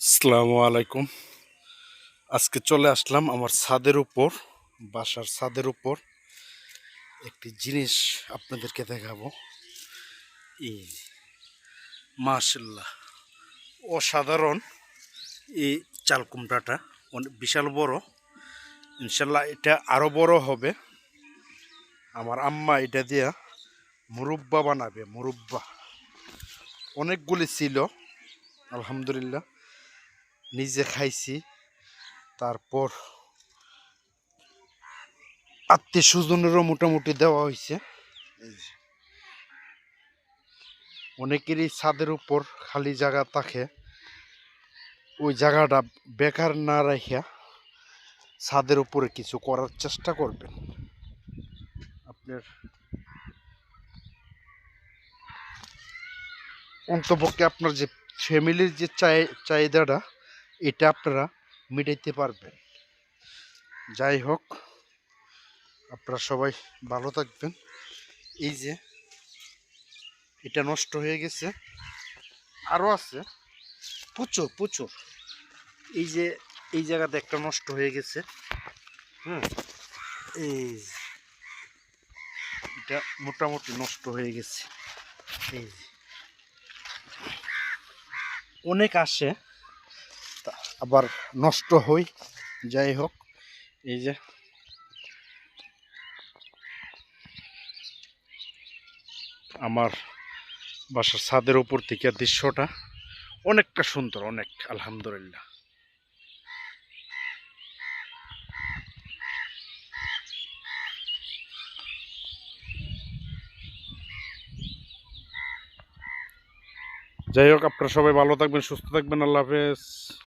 আসসালামু আলাইকুম। আজকে চলে আসলাম আমার ছাদের উপর, বাসার ছাদের উপর একটি জিনিস আপনাদেরকে দেখাবো। এই মাশাআল্লাহ, অসাধারণ এই চাল কুমড়াটা অনেক বিশাল বড়। ইনশাল্লাহ এটা আরো বড় হবে। আমার আম্মা এটা দিয়া মুরব্বা বানাবে, মুরব্বা। অনেকগুলি ছিল, আলহামদুলিল্লাহ নিজে খাইছি। তারপর আত্মীয় স্বজনেরও মোটামুটি দেওয়া হয়েছে। অনেকেরই ছাদের উপর খালি জায়গা থাকে, ওই জায়গাটা বেকার না রাখিয়া ছাদের উপরে কিছু করার চেষ্টা করবেন। আপনার অন্তপক্ষে আপনার যে ফ্যামিলির যে চাহিদাটা, এটা আপনারা মিটাইতে পারবেন। যাই হোক, আপনারা সবাই ভালো থাকবেন। এই যে এটা নষ্ট হয়ে গেছে, আরও আছে প্রচুর প্রচুর। এই যে এই জায়গাতে একটা নষ্ট হয়ে গেছে। হুম, এই এটা মোটামুটি নষ্ট হয়ে গেছে। এই যে অনেক আসে, আবার নষ্ট হয়। যাই হোক, এই যে আমার বাসার ছাদের উপর থেকে দৃশ্যটা অনেকটা সুন্দর, অনেক আলহামদুলিল্লাহ। যাই হোক, আপনারা সবাই ভালো থাকবেন, সুস্থ থাকবেন। আল্লাহ হাফেজ।